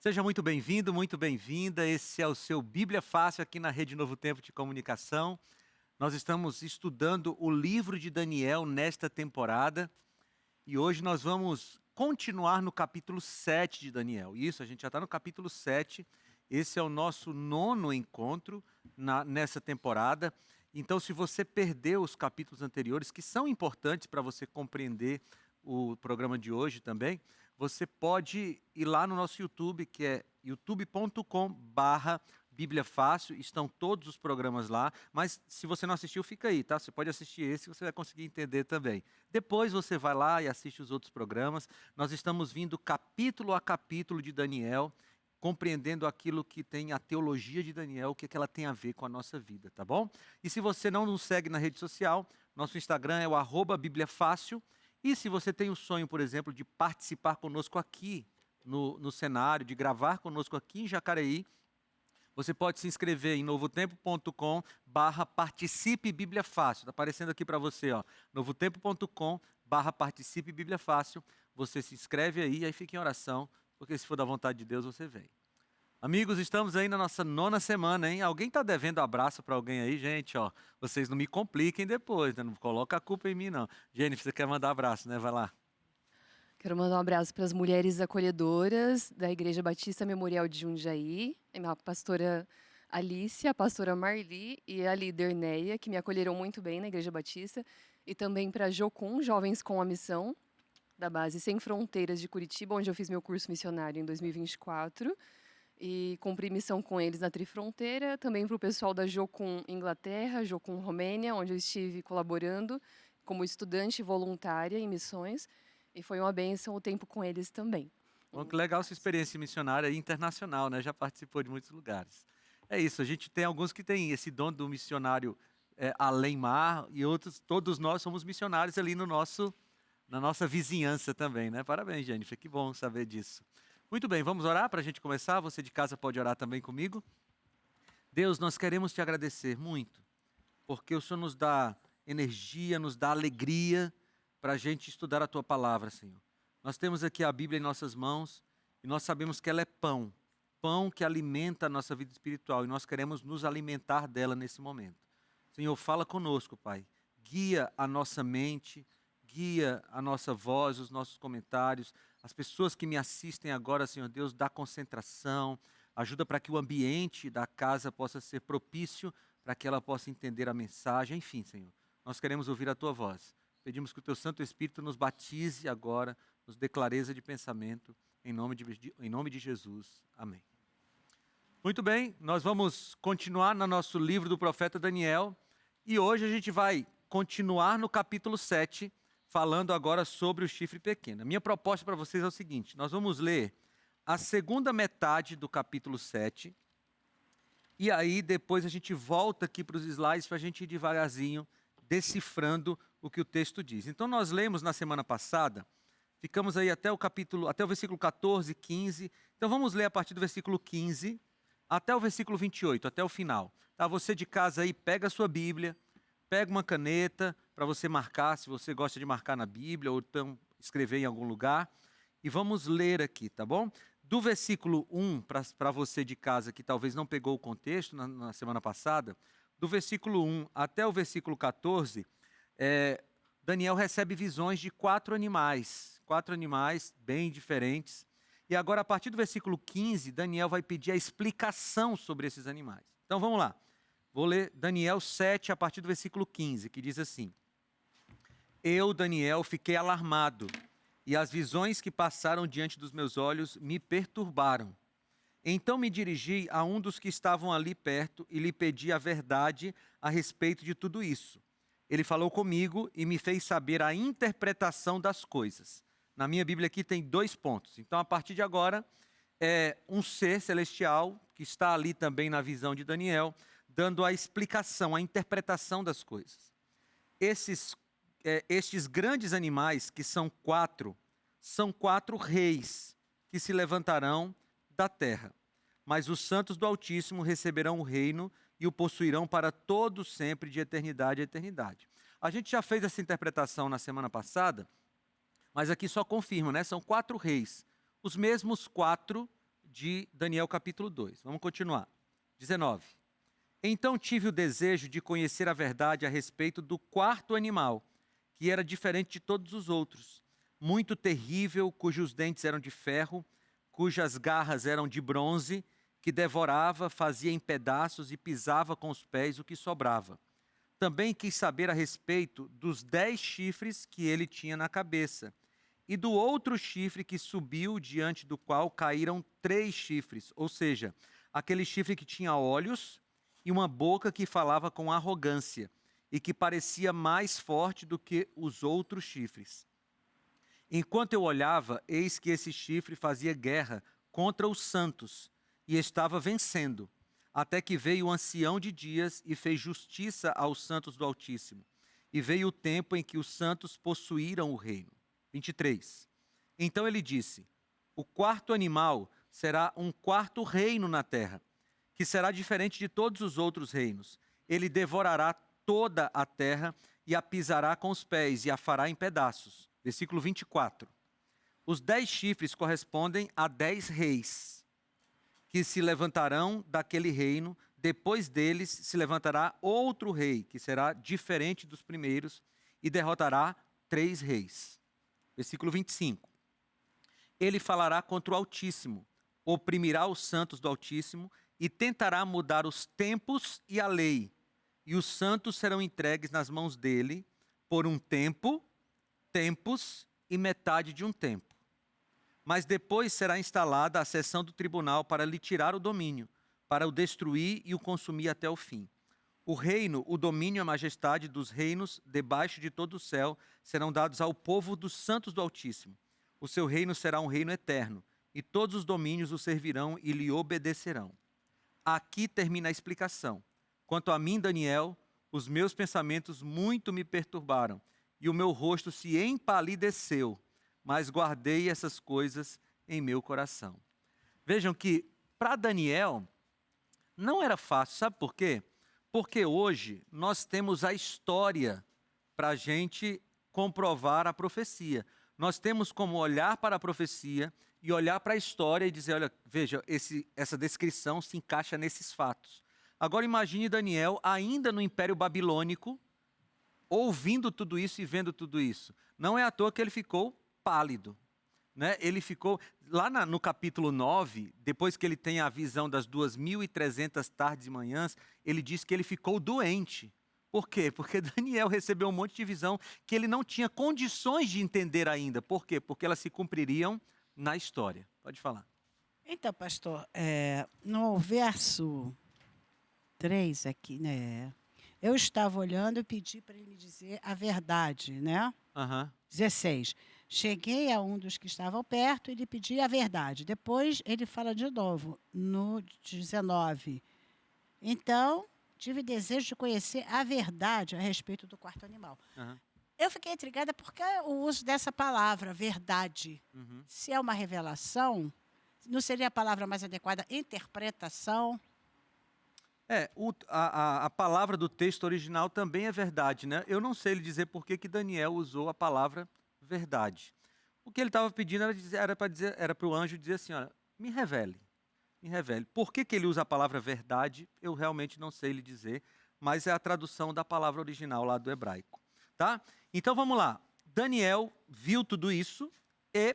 Seja muito bem-vindo, muito bem-vinda. Esse é o seu Bíblia Fácil aqui na Rede Novo Tempo de Comunicação. Nós estamos estudando o livro de Daniel nesta temporada e hoje nós vamos continuar no capítulo 7 de Daniel. Isso, a gente já está no capítulo 7. Esse é o nosso 9º encontro nessa temporada. Então, se você perdeu os capítulos anteriores, que são importantes para você compreender o programa de hoje também, você pode ir lá no nosso YouTube, que é youtube.com/Bíblia Fácil, estão todos os programas lá, mas se você não assistiu, fica aí, tá? Você pode assistir esse, você vai conseguir entender também. Depois você vai lá e assiste os outros programas. Nós estamos vindo capítulo a capítulo de Daniel, compreendendo aquilo que tem a teologia de Daniel, o que ela tem a ver com a nossa vida, tá bom? E se você não nos segue na rede social, nosso Instagram é o @BíbliaFácil. E se você tem o sonho, por exemplo, de participar conosco aqui no cenário, de gravar conosco aqui em Jacareí, você pode se inscrever em novotempo.com/participe Bíblia Fácil. Está aparecendo aqui para você, ó, novotempo.com/participe Bíblia Fácil. Você se inscreve aí, aí fica em oração, porque se for da vontade de Deus, você vem. Amigos, estamos aí na nossa 9ª semana, hein? Alguém está devendo abraço para alguém aí, gente? Ó, vocês não me compliquem depois, né? Não coloca a culpa em mim, não. Jennifer, você quer mandar abraço, né? Vai lá. Quero mandar um abraço para as mulheres acolhedoras da Igreja Batista Memorial de Jundiaí, a pastora Alice, a pastora Marli e a líder Neia, que me acolheram muito bem na Igreja Batista, e também para Jocum, Jovens com a Missão, da base Sem Fronteiras de Curitiba, onde eu fiz meu curso missionário em 2024, e cumpri missão com eles na Trifronteira, também para o pessoal da Jocum Inglaterra, Jocum Romênia, onde eu estive colaborando como estudante voluntária em missões, e foi uma bênção o tempo com eles também. Bom, que legal essa experiência missionária internacional, né? Já participou de muitos lugares. É isso, a gente tem alguns que têm esse dom do missionário além mar, e outros, todos nós somos missionários ali na nossa vizinhança também, né? Parabéns, Jennifer, que bom saber disso. Muito bem, vamos orar para a gente começar? Você de casa pode orar também comigo? Deus, nós queremos te agradecer muito, porque o Senhor nos dá energia, nos dá alegria para a gente estudar a Tua Palavra, Senhor. Nós temos aqui a Bíblia em nossas mãos e nós sabemos que ela é pão, pão que alimenta a nossa vida espiritual e nós queremos nos alimentar dela nesse momento. Senhor, fala conosco, Pai. Guia a nossa mente, guia a nossa voz, os nossos comentários, as pessoas que me assistem agora, Senhor Deus, dá concentração, ajuda para que o ambiente da casa possa ser propício, para que ela possa entender a mensagem, enfim, Senhor, nós queremos ouvir a Tua voz. Pedimos que o Teu Santo Espírito nos batize agora, nos dê clareza de pensamento, em nome de Jesus. Amém. Muito bem, nós vamos continuar no nosso livro do profeta Daniel, e hoje a gente vai continuar no capítulo 7, falando agora sobre o chifre pequeno. A minha proposta para vocês é o seguinte: nós vamos ler a segunda metade do capítulo 7, e aí depois a gente volta aqui para os slides para a gente ir devagarzinho decifrando o que o texto diz. Então nós lemos na semana passada, ficamos aí até o versículo 14, 15. Então vamos ler a partir do versículo 15 até o versículo 28, até o final. Tá? Você de casa aí, pega a sua Bíblia, pega uma caneta para você marcar, se você gosta de marcar na Bíblia ou então escrever em algum lugar. E vamos ler aqui, tá bom? Do versículo 1, para você de casa que talvez não pegou o contexto na semana passada, do versículo 1 até o versículo 14, Daniel recebe visões de 4 animais bem diferentes. E agora, a partir do versículo 15, Daniel vai pedir a explicação sobre esses animais. Então vamos lá. Vou ler Daniel 7, a partir do versículo 15, que diz assim: Eu, Daniel, fiquei alarmado, e as visões que passaram diante dos meus olhos me perturbaram. Então me dirigi a um dos que estavam ali perto e lhe pedi a verdade a respeito de tudo isso. Ele falou comigo e me fez saber a interpretação das coisas. Na minha Bíblia aqui tem 2 pontos. Então, a partir de agora, é um ser celestial que está ali também na visão de Daniel, dando a explicação, a interpretação das coisas. Estes grandes animais, que são 4, são 4 reis que se levantarão da terra. Mas os santos do Altíssimo receberão o reino e o possuirão para todo sempre, de eternidade a eternidade. A gente já fez essa interpretação na semana passada, mas aqui só confirma, né? São 4 reis. Os mesmos 4 de Daniel capítulo 2. Vamos continuar. 19. Então tive o desejo de conhecer a verdade a respeito do quarto animal, que era diferente de todos os outros, muito terrível, cujos dentes eram de ferro, cujas garras eram de bronze, que devorava, fazia em pedaços e pisava com os pés o que sobrava. Também quis saber a respeito dos 10 chifres que ele tinha na cabeça, e do outro chifre que subiu, diante do qual caíram 3 chifres, ou seja, aquele chifre que tinha olhos e uma boca que falava com arrogância, e que parecia mais forte do que os outros chifres. Enquanto eu olhava, eis que esse chifre fazia guerra contra os santos, e estava vencendo, até que veio o ancião de dias e fez justiça aos santos do Altíssimo. E veio o tempo em que os santos possuíram o reino. 23. Então ele disse: o quarto animal será um quarto reino na terra, que será diferente de todos os outros reinos. Ele devorará toda a terra e a pisará com os pés e a fará em pedaços. Versículo 24. Os 10 chifres correspondem a 10 reis, que se levantarão daquele reino. Depois deles se levantará outro rei, que será diferente dos primeiros, e derrotará 3 reis. Versículo 25. Ele falará contra o Altíssimo, oprimirá os santos do Altíssimo e tentará mudar os tempos e a lei. E os santos serão entregues nas mãos dele por um tempo, tempos e metade de um tempo. Mas depois será instalada a sessão do tribunal para lhe tirar o domínio, para o destruir e o consumir até o fim. O reino, o domínio e a majestade dos reinos debaixo de todo o céu serão dados ao povo dos santos do Altíssimo. O seu reino será um reino eterno, e todos os domínios o servirão e lhe obedecerão. Aqui termina a explicação. Quanto a mim, Daniel, os meus pensamentos muito me perturbaram, e o meu rosto se empalideceu, mas guardei essas coisas em meu coração. Vejam que, para Daniel, não era fácil, sabe por quê? Porque hoje nós temos a história para a gente comprovar a profecia. Nós temos como olhar para a profecia e olhar para a história e dizer, olha, veja, essa descrição se encaixa nesses fatos. Agora imagine Daniel ainda no Império Babilônico, ouvindo tudo isso e vendo tudo isso. Não é à toa que ele ficou pálido. Né? Ele ficou, lá no capítulo 9, depois que ele tem a visão das 2.300 tardes e manhãs, ele diz que ele ficou doente. Por quê? Porque Daniel recebeu um monte de visão que ele não tinha condições de entender ainda. Por quê? Porque elas se cumpririam na história. Pode falar. Então, pastor, no verso 3 aqui, né? Eu estava olhando e pedi para ele me dizer a verdade, né? 16. Cheguei a um dos que estavam perto e lhe pedi a verdade. Depois ele fala de novo, no 19. Então, tive desejo de conhecer a verdade a respeito do quarto animal. Eu fiquei intrigada porque o uso dessa palavra, verdade. Se é uma revelação, não seria a palavra mais adequada interpretação? A palavra do texto original também é verdade, né? Eu não sei lhe dizer por que Daniel usou a palavra verdade. O que ele estava pedindo era para o anjo dizer assim, olha, me revele. Por que ele usa a palavra verdade, eu realmente não sei lhe dizer, mas é a tradução da palavra original lá do hebraico. Tá? Então vamos lá. Daniel viu tudo isso e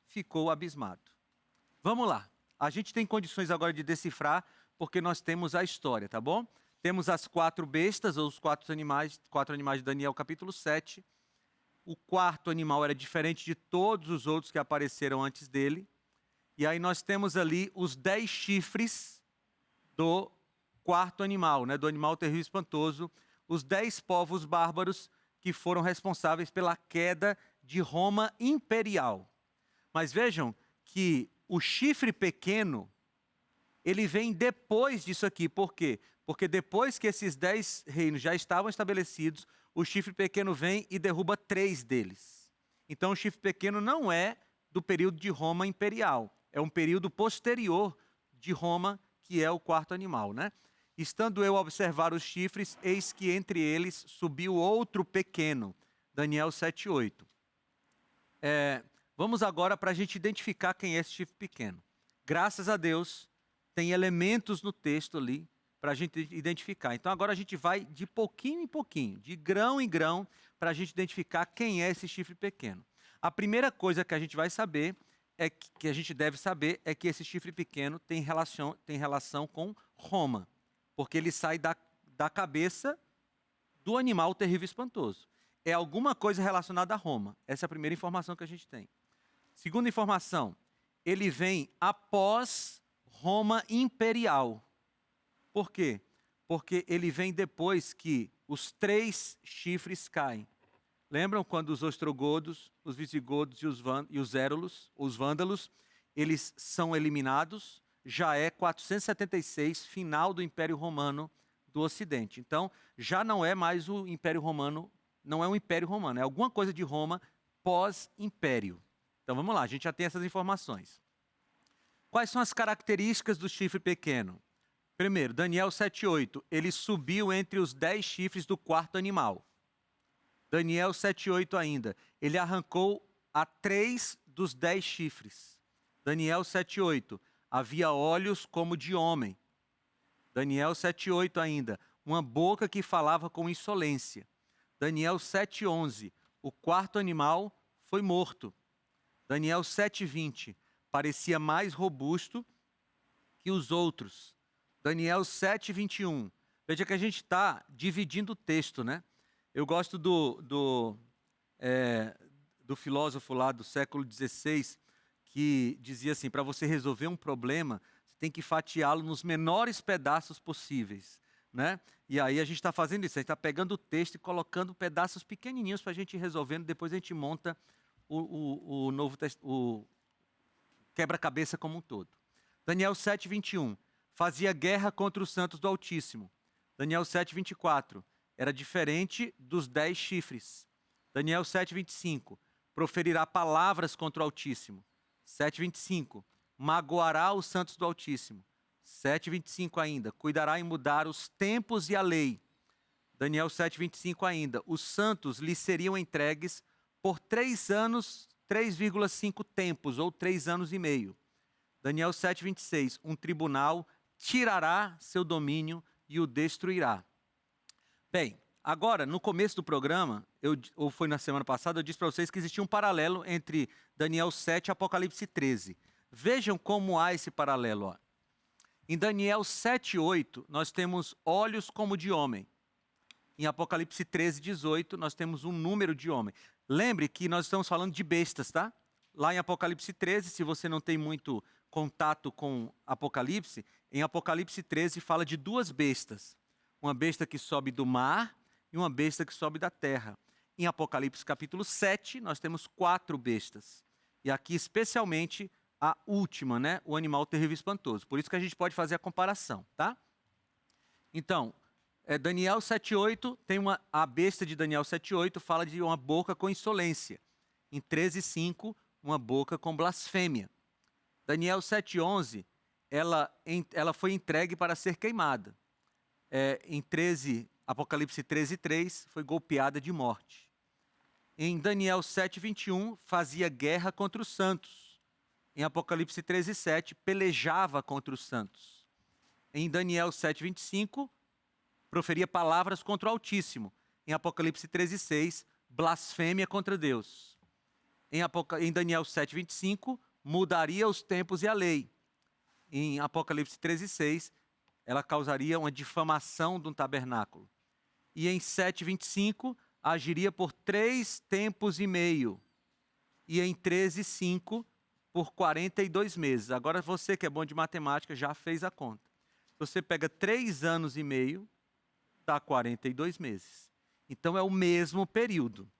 ficou abismado. Vamos lá. A gente tem condições agora de decifrar, porque nós temos a história, tá bom? Temos as 4 bestas, ou os 4 animais de Daniel, capítulo 7. O quarto animal era diferente de todos os outros que apareceram antes dele. E aí nós temos ali os 10 chifres do quarto animal, né? Do animal terrível e espantoso. Os 10 povos bárbaros que foram responsáveis pela queda de Roma imperial. Mas vejam que o chifre pequeno, ele vem depois disso aqui. Por quê? Porque depois que esses 10 reinos já estavam estabelecidos, o chifre pequeno vem e derruba 3 deles. Então o chifre pequeno não é do período de Roma imperial. É um período posterior de Roma, que é o quarto animal, né? Estando eu a observar os chifres, eis que entre eles subiu outro pequeno. Daniel 7:8. Vamos agora para a gente identificar quem é esse chifre pequeno. graças a Deus, tem elementos no texto ali para a gente identificar. Então agora a gente vai de pouquinho em pouquinho, de grão em grão, para a gente identificar quem é esse chifre pequeno. A primeira coisa que a gente vai saber, que a gente deve saber, é que esse chifre pequeno tem relação com Roma, porque ele sai da cabeça do animal terrível e espantoso. É alguma coisa relacionada a Roma. Essa é a primeira informação que a gente tem. Segunda informação, ele vem após Roma imperial. Por quê? Porque ele vem depois que os 3 chifres caem. Lembram quando os ostrogodos, os visigodos e os érulos, os vândalos, eles são eliminados? Já é 476, final do Império Romano do Ocidente. Então, já não é mais o Império Romano, não é um Império Romano, é alguma coisa de Roma pós-império. Então, vamos lá, a gente já tem essas informações. Quais são as características do chifre pequeno? Primeiro, Daniel 7,8, ele subiu entre os 10 chifres do quarto animal. Daniel 7,8 ainda, ele arrancou a 3 dos 10 chifres. Daniel 7,8, havia olhos como de homem. Daniel 7,8 ainda, uma boca que falava com insolência. Daniel 7,11, o quarto animal foi morto. Daniel 7,20, parecia mais robusto que os outros. Daniel 7,21. Veja que a gente está dividindo o texto, né? Eu gosto do filósofo lá do século XVI, que dizia assim, para você resolver um problema, você tem que fatiá-lo nos menores pedaços possíveis, né? E aí a gente está fazendo isso, a gente está pegando o texto e colocando pedaços pequenininhos para a gente ir resolvendo, depois a gente monta o quebra-cabeça como um todo. Daniel 7,21, fazia guerra contra os santos do Altíssimo. Daniel 7,24, era diferente dos 10 chifres. Daniel 7,25, proferirá palavras contra o Altíssimo. 7,25, magoará os santos do Altíssimo. 7,25 ainda, cuidará em mudar os tempos e a lei. Daniel 7,25 ainda, os santos lhe seriam entregues por 3 anos, 3,5 tempos, ou 3 anos e meio. Daniel 7,26, um tribunal tirará seu domínio e o destruirá. Bem, agora, no começo do programa, ou foi na semana passada, eu disse para vocês que existia um paralelo entre Daniel 7 e Apocalipse 13. Vejam como há esse paralelo. Ó. Em Daniel 7,8, nós temos olhos como de homem. Em Apocalipse 13,18, nós temos um número de homem. Lembre que nós estamos falando de bestas, tá? Lá em Apocalipse 13, se você não tem muito contato com Apocalipse, em Apocalipse 13 fala de 2 bestas. Uma besta que sobe do mar e uma besta que sobe da terra. Em Apocalipse capítulo 7, nós temos 4 bestas. E aqui especialmente a última, né? O animal terrível e espantoso. Por isso que a gente pode fazer a comparação, tá? Então, Daniel 7,8, a besta de Daniel 7,8 fala de uma boca com insolência. Em 13,5, uma boca com blasfêmia. Daniel 7,11, ela foi entregue para ser queimada. Em Apocalipse 13,3, foi golpeada de morte. Em Daniel 7,21, fazia guerra contra os santos. Em Apocalipse 13,7, pelejava contra os santos. Em Daniel 7,25, proferia palavras contra o Altíssimo. Em Apocalipse 13,6, blasfêmia contra Deus. Em Daniel 7,25, mudaria os tempos e a lei. Em Apocalipse 13,6, ela causaria uma difamação de um tabernáculo. E em 7,25, agiria por 3 tempos e meio. E em 13,5, por 42 meses. Agora você que é bom de matemática já fez a conta. Você pega 3 anos e meio, dá 42 meses. Então é o mesmo período.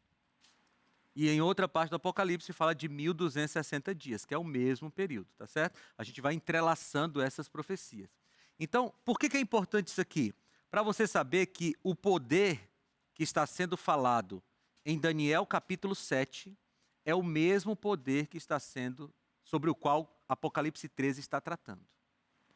E em outra parte do Apocalipse fala de 1260 dias, que é o mesmo período, tá certo? A gente vai entrelaçando essas profecias. Então, por que é importante isso aqui? Para você saber que o poder que está sendo falado em Daniel capítulo 7 é o mesmo poder que está sendo, sobre o qual Apocalipse 13 está tratando.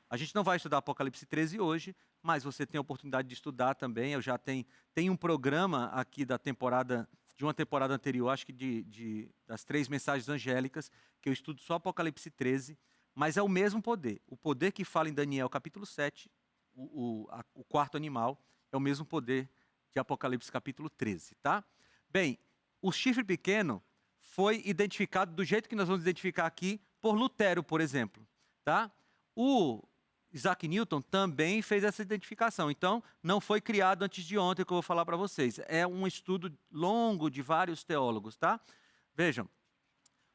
A gente não vai estudar Apocalipse 13 hoje, mas você tem a oportunidade de estudar também. Eu já tenho um programa aqui de uma temporada anterior, acho que das 3 mensagens angélicas, que eu estudo só Apocalipse 13, mas é o mesmo poder. O poder que fala em Daniel capítulo 7, o quarto animal, é o mesmo poder de Apocalipse capítulo 13, tá? Bem, o chifre pequeno foi identificado do jeito que nós vamos identificar aqui por Lutero, por exemplo, tá? O Isaac Newton também fez essa identificação. Então, não foi criado antes de ontem, que eu vou falar para vocês. É um estudo longo de vários teólogos, tá? Vejam,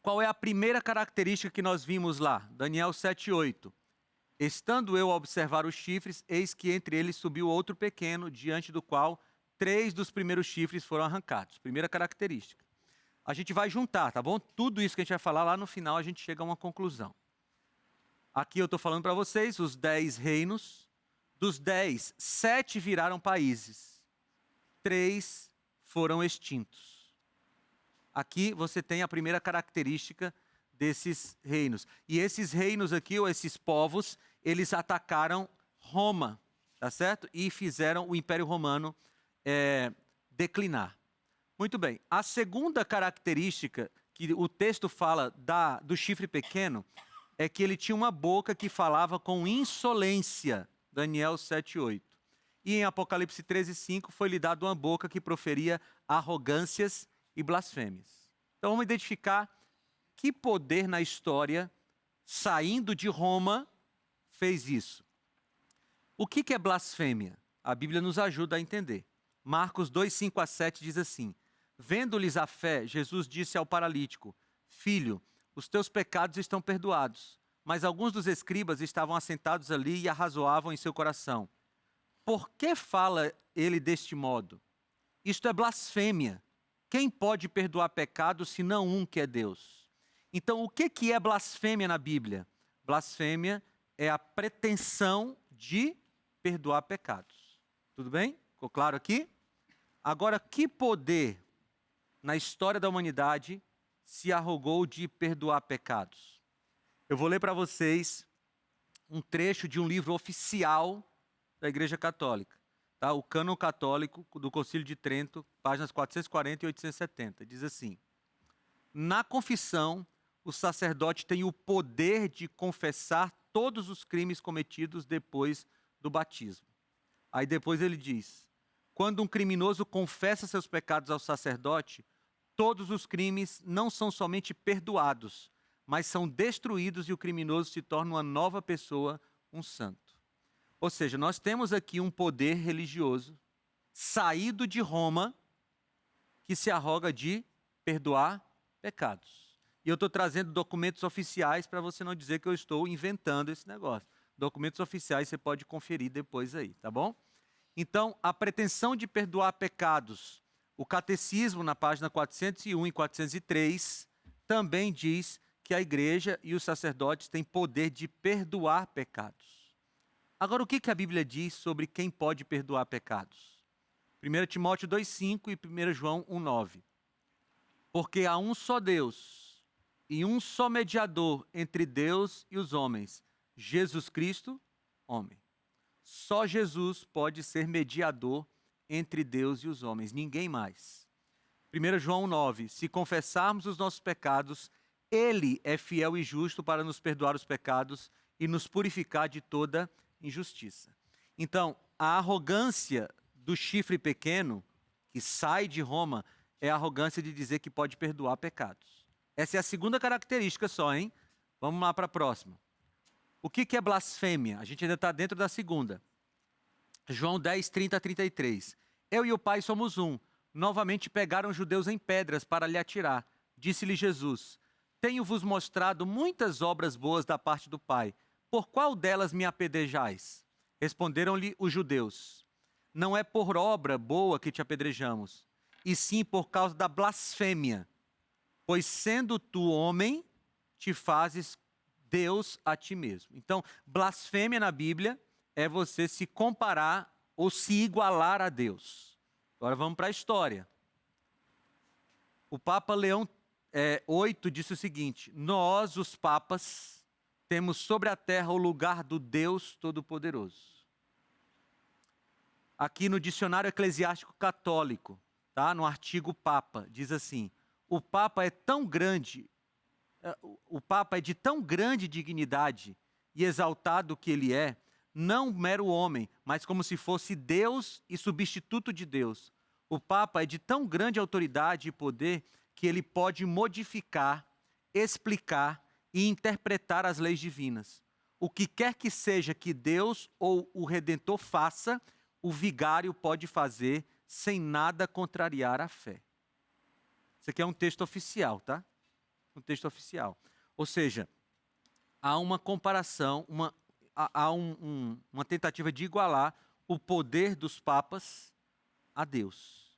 qual é a primeira característica que nós vimos lá? Daniel 7:8. Estando eu a observar os chifres, eis que entre eles subiu outro pequeno, diante do qual 3 dos primeiros chifres foram arrancados. Primeira característica. A gente vai juntar, tá bom? Tudo isso que a gente vai falar lá no final, a gente chega a uma conclusão. Aqui eu estou falando para vocês os 10 reinos. Dos 10, 7 viraram países. 3 foram extintos. Aqui você tem a primeira característica desses reinos. E esses reinos aqui, ou esses povos, eles atacaram Roma, tá certo? E fizeram o Império Romano declinar. Muito bem. A segunda característica que o texto fala do chifre pequeno é que ele tinha uma boca que falava com insolência, Daniel 7:8. E em Apocalipse 13:5 foi lhe dado uma boca que proferia arrogâncias e blasfêmias. Então vamos identificar que poder na história, saindo de Roma, fez isso. O que é blasfêmia? A Bíblia nos ajuda a entender. Marcos 2:5-7 diz assim: vendo-lhes a fé, Jesus disse ao paralítico: filho, os teus pecados estão perdoados. Mas alguns dos escribas estavam assentados ali e arrazoavam em seu coração: por que fala ele deste modo? Isto é blasfêmia. Quem pode perdoar pecados senão um que é Deus? Então, o que é blasfêmia na Bíblia? Blasfêmia é a pretensão de perdoar pecados. Tudo bem? Ficou claro aqui? Agora, que poder na história da humanidade se arrogou de perdoar pecados? Eu vou ler para vocês um trecho de um livro oficial da Igreja Católica, tá? O Cânon Católico do Concílio de Trento, páginas 440 e 870. Diz assim: na confissão, o sacerdote tem o poder de confessar todos os crimes cometidos depois do batismo. Aí depois ele diz: quando um criminoso confessa seus pecados ao sacerdote, todos os crimes não são somente perdoados, mas são destruídos e o criminoso se torna uma nova pessoa, um santo. Ou seja, nós temos aqui um poder religioso saído de Roma que se arroga de perdoar pecados. E eu estou trazendo documentos oficiais para você não dizer que eu estou inventando esse negócio. Documentos oficiais você pode conferir depois aí, tá bom? Então, a pretensão de perdoar pecados, o catecismo na página 401 e 403 também diz que a igreja e os sacerdotes têm poder de perdoar pecados. Agora, o que a Bíblia diz sobre quem pode perdoar pecados? 1 Timóteo 2,5 e 1 João 1,9. Porque há um só Deus e um só mediador entre Deus e os homens, Jesus Cristo, homem. Só Jesus pode ser mediador entre Deus e os homens, ninguém mais. 1 João 9, se confessarmos os nossos pecados, Ele é fiel e justo para nos perdoar os pecados e nos purificar de toda injustiça. Então, a arrogância do chifre pequeno, que sai de Roma, é a arrogância de dizer que pode perdoar pecados. Essa é a segunda característica só, hein? Vamos lá para a próxima. O que é blasfêmia? A gente ainda está dentro da segunda. João 10, 30 a 33. Eu e o Pai somos um. Novamente pegaram os judeus em pedras para lhe atirar. Disse-lhe Jesus: tenho-vos mostrado muitas obras boas da parte do Pai. Por qual delas me apedrejais? Responderam-lhe os judeus: não é por obra boa que te apedrejamos, e sim por causa da blasfêmia. Pois sendo tu homem, te fazes Deus a ti mesmo. Então, blasfêmia na Bíblia é você se comparar ou se igualar a Deus. Agora vamos para a história. O Papa Leão VIII disse o seguinte: nós, os papas, temos sobre a terra o lugar do Deus Todo-Poderoso. Aqui no Dicionário Eclesiástico Católico, tá? No artigo Papa, diz assim: o Papa é tão grande o Papa é de tão grande dignidade e exaltado que ele é, não mero homem, mas como se fosse Deus e substituto de Deus. O Papa é de tão grande autoridade e poder que ele pode modificar, explicar e interpretar as leis divinas. O que quer que seja que Deus ou o Redentor faça, o vigário pode fazer sem nada contrariar a fé. Isso aqui é um texto oficial, tá? Um texto oficial. Ou seja, há uma comparação, uma tentativa de igualar o poder dos papas a Deus.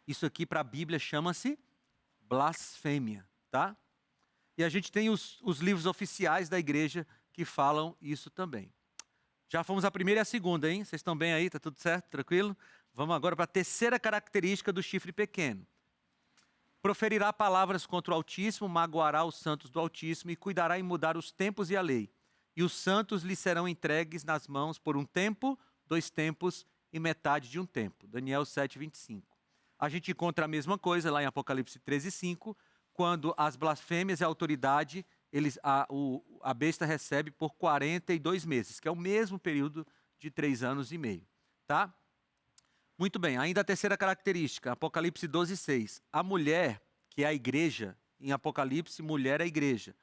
Isso aqui para a Bíblia chama-se blasfêmia, tá? E a gente tem os livros oficiais da igreja que falam isso também. Já fomos a primeira e a segunda, hein? Vocês estão bem aí? Tá tudo certo? Tranquilo? Vamos agora para a terceira característica do chifre pequeno. Proferirá palavras contra o Altíssimo, magoará os santos do Altíssimo e cuidará em mudar os tempos e a lei. E os santos lhe serão entregues nas mãos por um tempo, 2 tempos e metade de um tempo. Daniel 7:25. A gente encontra a mesma coisa lá em Apocalipse 13:5, quando as blasfêmias e a autoridade, a besta recebe por 42 meses, que é o mesmo período de 3 anos e meio. Tá? Muito bem, ainda a terceira característica, Apocalipse 12:6. A mulher, que é a igreja, em Apocalipse, mulher é a igreja.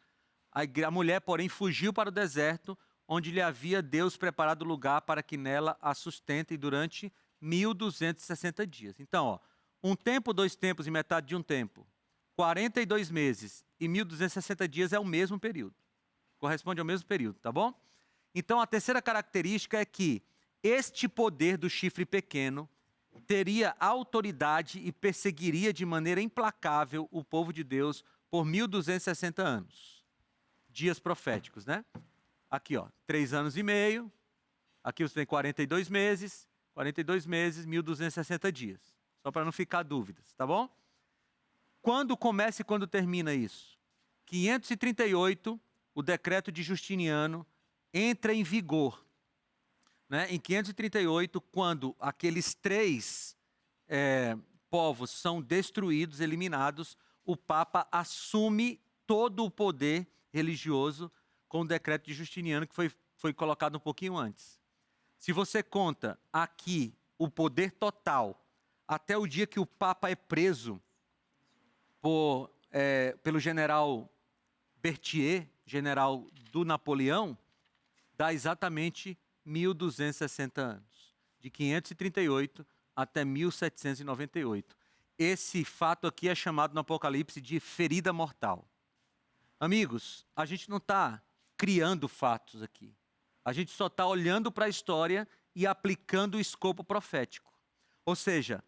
A mulher, porém, fugiu para o deserto, onde lhe havia Deus preparado lugar para que nela a sustentem durante 1260 dias. Então, ó, 1 tempo, 2 tempos e metade de um tempo, 42 meses e 1260 dias é o mesmo período. Corresponde ao mesmo período, tá bom? Então, a terceira característica é que este poder do chifre pequeno teria autoridade e perseguiria de maneira implacável o povo de Deus por 1260 anos. Dias proféticos, né? Aqui, ó, 3 anos e meio. Aqui você tem 42 meses, 1260 dias. Só para não ficar dúvidas, tá bom? Quando começa e quando termina isso? 538, o decreto de Justiniano entra em vigor. Né? Em 538, quando aqueles 3 povos são destruídos, eliminados, o Papa assume todo o poder religioso com o decreto de Justiniano, que foi colocado um pouquinho antes. Se você conta aqui o poder total, até o dia que o Papa é preso pelo general Berthier, general do Napoleão, dá exatamente 1260 anos, de 538 até 1798. Esse fato aqui é chamado no Apocalipse de ferida mortal. Amigos, a gente não está criando fatos aqui. A gente só está olhando para a história e aplicando o escopo profético. Ou seja,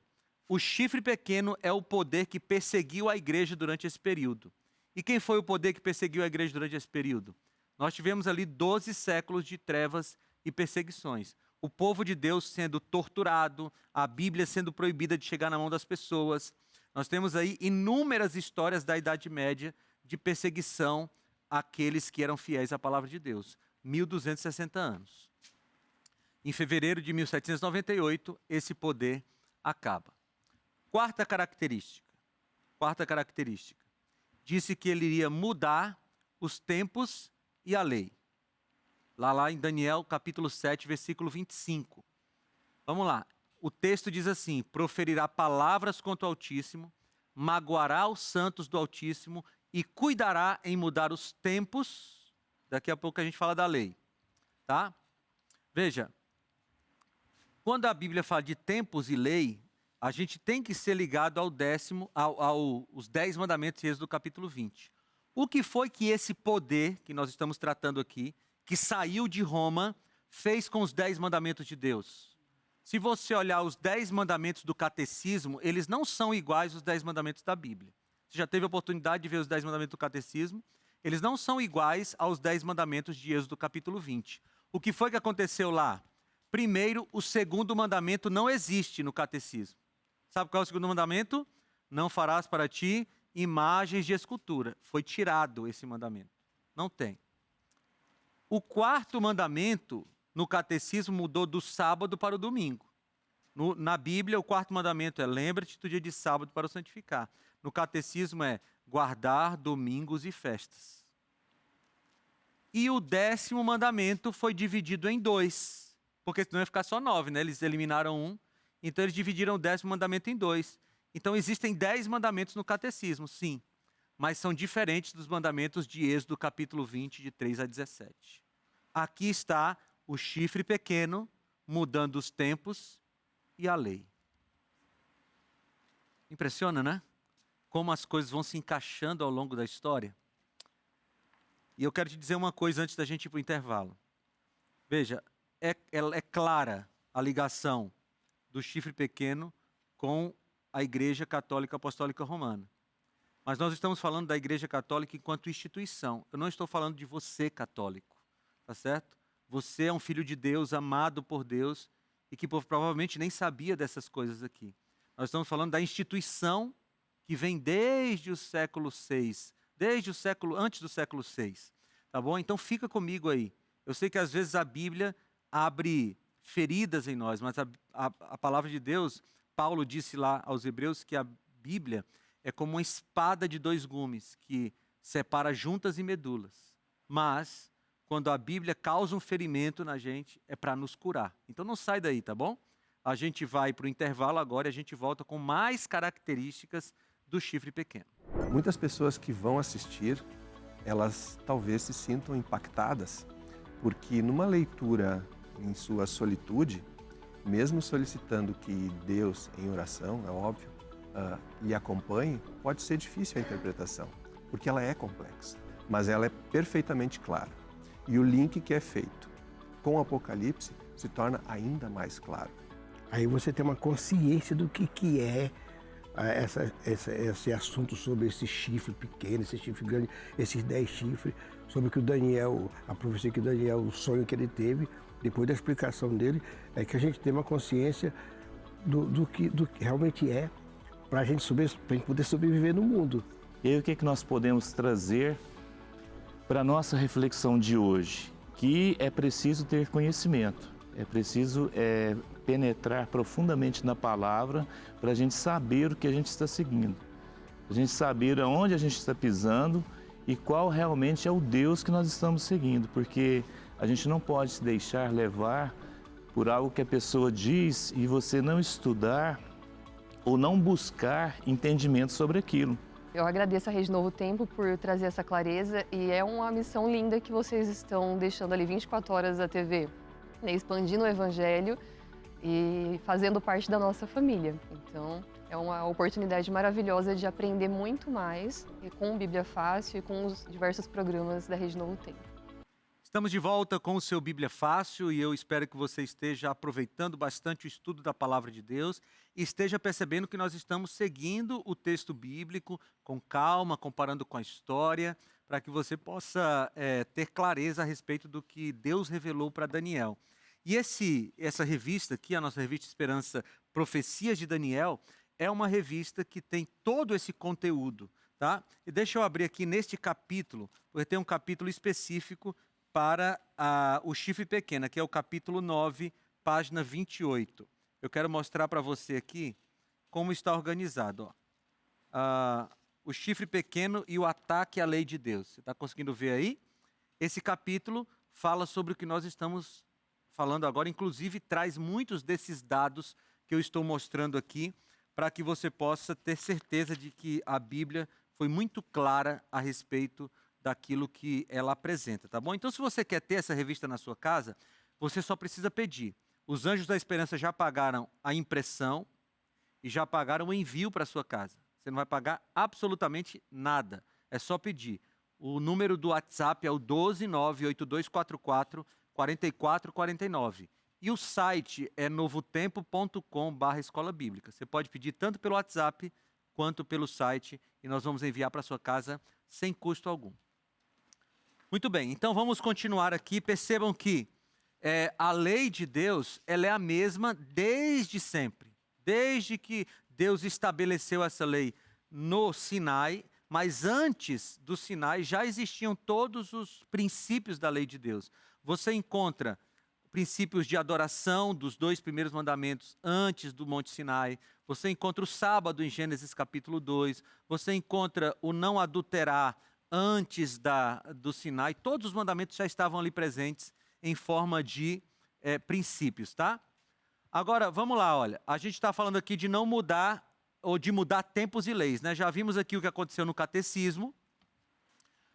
o chifre pequeno é o poder que perseguiu a igreja durante esse período. E quem foi o poder que perseguiu a igreja durante esse período? Nós tivemos ali 12 séculos de trevas e perseguições. O povo de Deus sendo torturado, a Bíblia sendo proibida de chegar na mão das pessoas. Nós temos aí inúmeras histórias da Idade Média de perseguição àqueles que eram fiéis à palavra de Deus. 1260 anos. Em fevereiro de 1798, esse poder acaba. Quarta característica. Disse que ele iria mudar os tempos e a lei. Lá em Daniel, capítulo 7, versículo 25. Vamos lá. O texto diz assim: proferirá palavras contra o Altíssimo, magoará os santos do Altíssimo e cuidará em mudar os tempos. Daqui a pouco a gente fala da lei. Tá? Veja, quando a Bíblia fala de tempos e lei, a gente tem que ser ligado aos 10 mandamentos de Êxodo capítulo 20. O que foi que esse poder que nós estamos tratando aqui, que saiu de Roma, fez com os 10 mandamentos de Deus? Se você olhar os 10 mandamentos do catecismo, eles não são iguais aos 10 mandamentos da Bíblia. Você já teve a oportunidade de ver os 10 mandamentos do catecismo? Eles não são iguais aos 10 mandamentos de Êxodo capítulo 20. O que foi que aconteceu lá? Primeiro, o segundo mandamento não existe no catecismo. Sabe qual é o segundo mandamento? Não farás para ti imagens de escultura. Foi tirado esse mandamento. Não tem. O quarto mandamento, no catecismo, mudou do sábado para o domingo. Na Bíblia, o quarto mandamento é: lembra-te do dia de sábado para o santificar. No catecismo é guardar domingos e festas. E o 10º mandamento foi dividido em 2, porque senão ia ficar só 9, né? Eles eliminaram um, então eles dividiram o 10º mandamento em 2. Então existem 10 mandamentos no catecismo, sim, mas são diferentes dos mandamentos de Êxodo capítulo 20, de 3 a 17. Aqui está o chifre pequeno, mudando os tempos e a lei. Impressiona, né? Como as coisas vão se encaixando ao longo da história. E eu quero te dizer uma coisa antes da gente ir para o intervalo. Veja, é clara a ligação do chifre pequeno com a Igreja Católica Apostólica Romana. Mas nós estamos falando da Igreja Católica enquanto instituição. Eu não estou falando de você, católico, tá certo? Você é um filho de Deus, amado por Deus, e que provavelmente nem sabia dessas coisas aqui. Nós estamos falando da instituição que vem desde o século VI, antes do século VI, tá bom? Então fica comigo aí. Eu sei que às vezes a Bíblia abre feridas em nós, mas a palavra de Deus, Paulo disse lá aos Hebreus que a Bíblia é como uma espada de 2 gumes que separa juntas e medulas. Mas quando a Bíblia causa um ferimento na gente, é para nos curar. Então não sai daí, tá bom? A gente vai para o intervalo agora e a gente volta com mais características do chifre pequeno. Muitas pessoas que vão assistir, elas talvez se sintam impactadas, porque numa leitura em sua solitude, mesmo solicitando que Deus, em oração, é óbvio, lhe acompanhe, pode ser difícil a interpretação, porque ela é complexa, mas ela é perfeitamente clara. E o link que é feito com o Apocalipse se torna ainda mais claro. Aí você tem uma consciência do que é esse assunto sobre esse chifre pequeno, esse chifre grande, esses 10 chifres, sobre que o Daniel, a profecia que o Daniel, o sonho que ele teve, depois da explicação dele, é que a gente tem uma consciência do que realmente é, para a gente poder sobreviver no mundo. E aí o que nós podemos trazer para a nossa reflexão de hoje? Que é preciso ter conhecimento, é preciso penetrar profundamente na palavra para a gente saber o que a gente está seguindo, a gente saber aonde a gente está pisando e qual realmente é o Deus que nós estamos seguindo, porque a gente não pode se deixar levar por algo que a pessoa diz e você não estudar ou não buscar entendimento sobre aquilo. Eu agradeço a Rede Novo Tempo por trazer essa clareza e é uma missão linda que vocês estão deixando ali 24 horas da TV, né, expandindo o Evangelho e fazendo parte da nossa família. Então, é uma oportunidade maravilhosa de aprender muito mais e com Bíblia Fácil e com os diversos programas da Rede Novo Tempo. Estamos de volta com o seu Bíblia Fácil e eu espero que você esteja aproveitando bastante o estudo da Palavra de Deus e esteja percebendo que nós estamos seguindo o texto bíblico com calma, comparando com a história, para que você possa ter clareza a respeito do que Deus revelou para Daniel. E essa revista aqui, a nossa revista Esperança Profecias de Daniel, é uma revista que tem todo esse conteúdo, tá? E deixa eu abrir aqui neste capítulo, porque tem um capítulo específico para o chifre pequeno, que é o capítulo 9, página 28. Eu quero mostrar para você aqui como está organizado. O chifre pequeno e o ataque à lei de Deus. Você está conseguindo ver aí? Esse capítulo fala sobre o que nós estamos falando agora, inclusive traz muitos desses dados que eu estou mostrando aqui, para que você possa ter certeza de que a Bíblia foi muito clara a respeito daquilo que ela apresenta, tá bom? Então, se você quer ter essa revista na sua casa, você só precisa pedir. Os Anjos da Esperança já pagaram a impressão e já pagaram o envio para a sua casa. Você não vai pagar absolutamente nada, é só pedir. O número do WhatsApp é o 12982444449. E o site é novotempo.com/escola bíblica. Você pode pedir tanto pelo WhatsApp quanto pelo site e nós vamos enviar para a sua casa sem custo algum. Muito bem, então vamos continuar aqui. Percebam que a lei de Deus ela é a mesma desde sempre. Desde que Deus estabeleceu essa lei no Sinai, mas antes do Sinai já existiam todos os princípios da lei de Deus. Você encontra princípios de adoração dos 2 primeiros mandamentos antes do Monte Sinai. Você encontra o sábado em Gênesis capítulo 2. Você encontra o não adulterar antes do Sinai, todos os mandamentos já estavam ali presentes em forma de princípios, tá? Agora, vamos lá, olha, a gente está falando aqui de não mudar, ou de mudar tempos e leis, né? Já vimos aqui o que aconteceu no catecismo.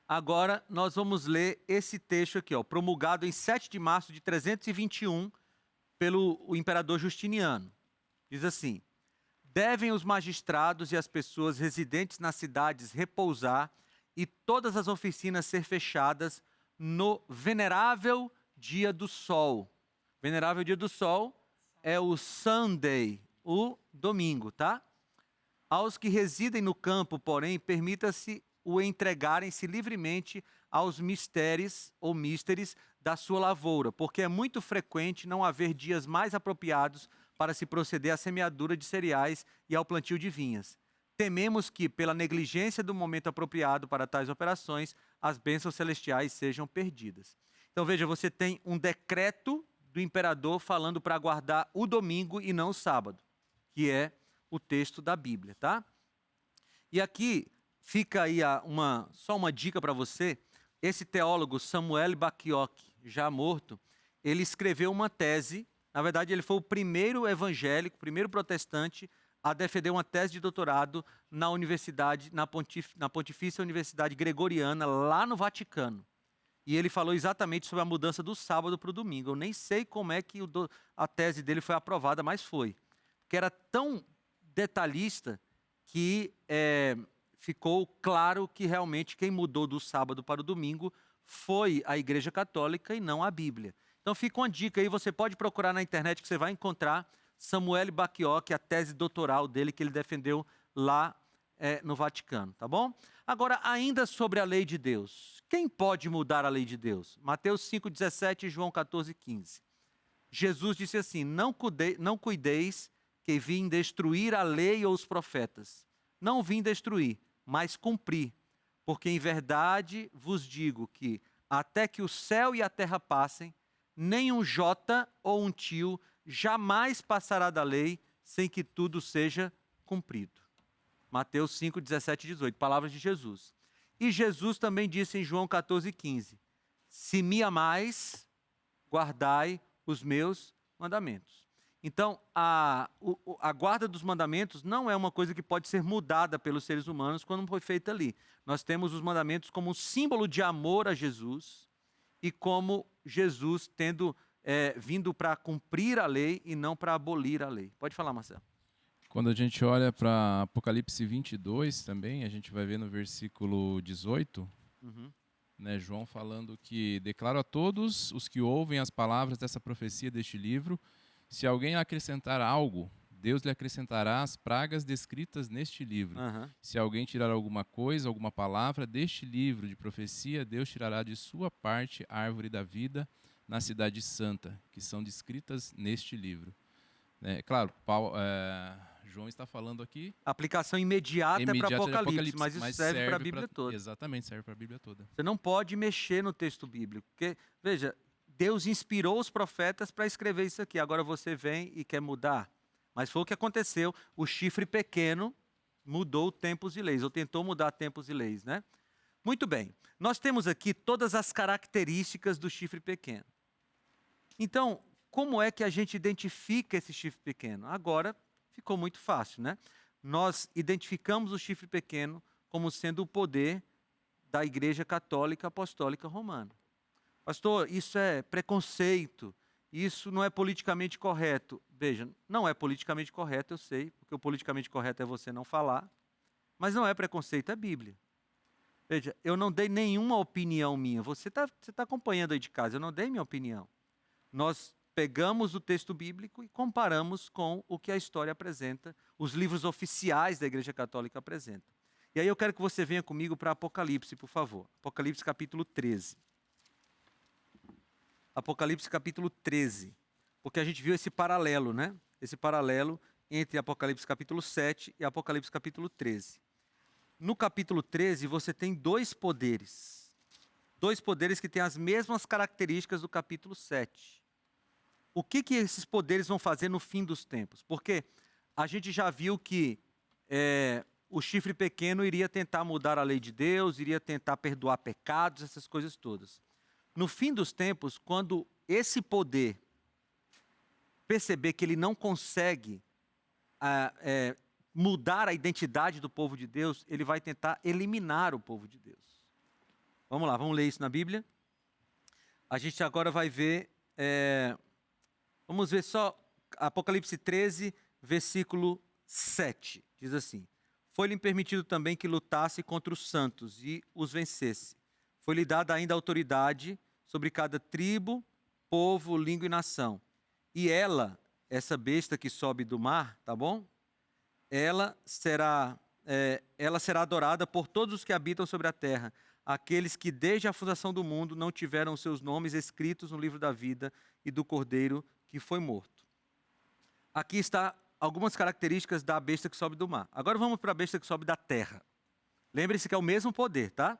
Agora, nós vamos ler esse texto aqui, ó, promulgado em 7 de março de 321 pelo imperador Justiniano. Diz assim: devem os magistrados e as pessoas residentes nas cidades repousar e todas as oficinas ser fechadas no venerável dia do sol. Venerável dia do sol é o Sunday, o domingo, tá? Aos que residem no campo, porém, permita-se o entregarem-se livremente aos mistérios ou místeres da sua lavoura, porque é muito frequente não haver dias mais apropriados para se proceder à semeadura de cereais e ao plantio de vinhas. Tememos que, pela negligência do momento apropriado para tais operações, as bênçãos celestiais sejam perdidas. Então, veja, você tem um decreto do imperador falando para guardar o domingo e não o sábado, que é o texto da Bíblia, tá? E aqui fica aí só uma dica para você. Esse teólogo, Samuel Bacchiocchi, já morto, ele escreveu uma tese. Na verdade, ele foi o primeiro evangélico, primeiro protestante a defender uma tese de doutorado na universidade, na Pontifícia Universidade Gregoriana, lá no Vaticano. E ele falou exatamente sobre a mudança do sábado para o domingo. Eu nem sei como é que a tese dele foi aprovada, mas foi. Porque era tão detalhista que ficou claro que realmente quem mudou do sábado para o domingo foi a Igreja Católica e não a Bíblia. Então fica uma dica aí, você pode procurar na internet que você vai encontrar Samuel Bacchiocchi, a tese doutoral dele que ele defendeu lá no Vaticano, tá bom? Agora, ainda sobre a lei de Deus. Quem pode mudar a lei de Deus? Mateus 5,17 e João 14,15. Jesus disse assim: não cuideis que vim destruir a lei ou os profetas. Não vim destruir, mas cumprir. Porque em verdade vos digo que até que o céu e a terra passem, nem um jota ou um tio jamais passará da lei sem que tudo seja cumprido. Mateus 5, 17 e 18, palavras de Jesus. E Jesus também disse em João 14,15: se me amais, guardai os meus mandamentos. Então, a guarda dos mandamentos não é uma coisa que pode ser mudada pelos seres humanos quando foi feita ali. Nós temos os mandamentos como um símbolo de amor a Jesus e como Jesus tendo vindo para cumprir a lei e não para abolir a lei. Pode falar, Marcelo. Quando a gente olha para Apocalipse 22 também, a gente vai ver no versículo 18, né, João falando que declaro a todos os que ouvem as palavras dessa profecia deste livro, se alguém acrescentar algo, Deus lhe acrescentará as pragas descritas neste livro. Se alguém tirar alguma coisa, alguma palavra deste livro de profecia, Deus tirará de sua parte a árvore da vida na cidade santa, que são descritas neste livro. Claro, João está falando aqui... Aplicação imediata para Apocalipse, mas isso serve para a Bíblia toda. Exatamente, serve para a Bíblia toda. Você não pode mexer no texto bíblico, porque, veja, Deus inspirou os profetas para escrever isso aqui. Agora você vem e quer mudar. Mas foi o que aconteceu. O chifre pequeno mudou tempos e leis, ou tentou mudar tempos e leis, né? Muito bem. Nós temos aqui todas as características do chifre pequeno. Então, como é que a gente identifica esse chifre pequeno? Agora ficou muito fácil, né? Nós identificamos o chifre pequeno como sendo o poder da Igreja Católica Apostólica Romana. Pastor, isso é preconceito, isso não é politicamente correto. Veja, não é politicamente correto, eu sei, porque o politicamente correto é você não falar, mas não é preconceito, é Bíblia. Veja, eu não dei nenhuma opinião minha, você tá acompanhando aí de casa, eu não dei minha opinião. Nós pegamos o texto bíblico e comparamos com o que a história apresenta, os livros oficiais da Igreja Católica apresentam. E aí eu quero que você venha comigo para Apocalipse, por favor. Apocalipse capítulo 13. Apocalipse capítulo 13. Porque a gente viu esse paralelo, né? Esse paralelo entre Apocalipse capítulo 7 e Apocalipse capítulo 13. No capítulo 13 você tem dois poderes. Dois poderes que têm as mesmas características do capítulo 7. O que esses poderes vão fazer no fim dos tempos? Porque a gente já viu que o chifre pequeno iria tentar mudar a lei de Deus, iria tentar perdoar pecados, essas coisas todas. No fim dos tempos, quando esse poder perceber que ele não consegue mudar a identidade do povo de Deus, ele vai tentar eliminar o povo de Deus. Vamos lá, vamos ler isso na Bíblia. A gente agora vai ver, vamos ver só Apocalipse 13, versículo 7. Diz assim: foi-lhe permitido também que lutasse contra os santos e os vencesse. Foi-lhe dada ainda autoridade sobre cada tribo, povo, língua e nação. E ela, essa besta que sobe do mar, tá bom? Ela será adorada por todos os que habitam sobre a terra, aqueles que desde a fundação do mundo não tiveram seus nomes escritos no livro da vida e do Cordeiro que foi morto. Aqui está algumas características da besta que sobe do mar. Agora vamos para a besta que sobe da terra. Lembre-se que é o mesmo poder, tá?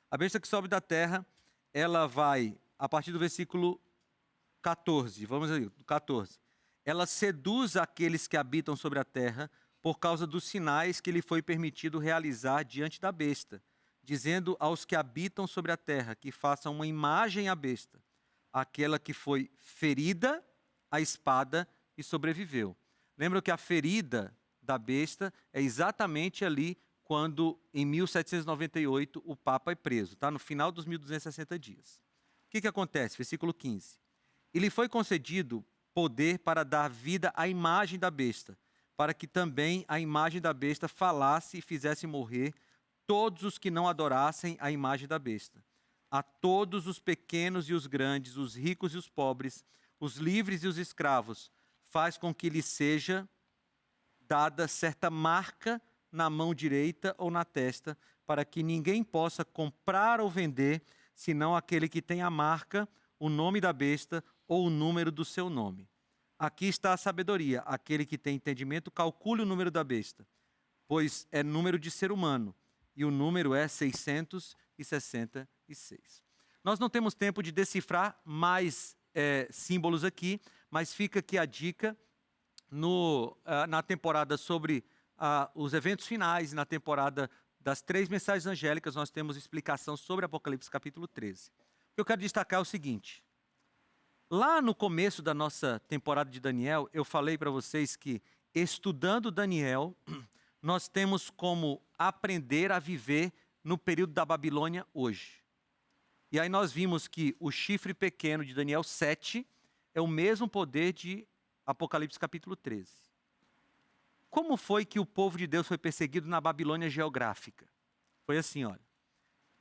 A besta que sobe da terra, ela vai, a partir do versículo 14, vamos aí, 14. Ela seduz aqueles que habitam sobre a terra por causa dos sinais que lhe foi permitido realizar diante da besta, dizendo aos que habitam sobre a terra que façam uma imagem à besta, aquela que foi ferida à espada e sobreviveu. Lembram que a ferida da besta é exatamente ali quando, em 1798, o Papa é preso, tá? No final dos 1260 dias. O que acontece? Versículo 15. E lhe foi concedido poder para dar vida à imagem da besta, para que também a imagem da besta falasse e fizesse morrer todos os que não adorassem a imagem da besta. A todos os pequenos e os grandes, os ricos e os pobres, os livres e os escravos, faz com que lhe seja dada certa marca na mão direita ou na testa, para que ninguém possa comprar ou vender, senão aquele que tem a marca, o nome da besta ou o número do seu nome. Aqui está a sabedoria. Aquele que tem entendimento, calcule o número da besta, pois é número de ser humano, e o número é 666. Nós não temos tempo de decifrar mais símbolos aqui, mas fica aqui a dica na temporada sobre os eventos finais, na temporada das 3 mensagens angélicas, nós temos explicação sobre Apocalipse capítulo 13. O que eu quero destacar é o seguinte: lá no começo da nossa temporada de Daniel, eu falei para vocês que, estudando Daniel, nós temos como aprender a viver no período da Babilônia hoje. E aí nós vimos que o chifre pequeno de Daniel 7 é o mesmo poder de Apocalipse capítulo 13. Como foi que o povo de Deus foi perseguido na Babilônia geográfica? Foi assim, olha.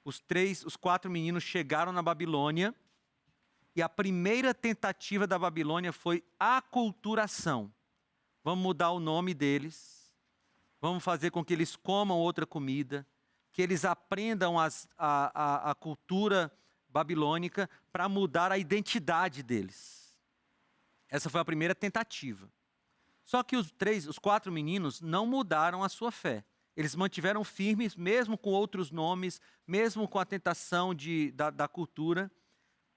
Os 4 meninos chegaram na Babilônia e a primeira tentativa da Babilônia foi aculturação. Vamos mudar o nome deles, vamos fazer com que eles comam outra comida, que eles aprendam a cultura babilônica para mudar a identidade deles. Essa foi a primeira tentativa. Só que os 4 meninos não mudaram a sua fé. Eles mantiveram firmes, mesmo com outros nomes, mesmo com a tentação da cultura.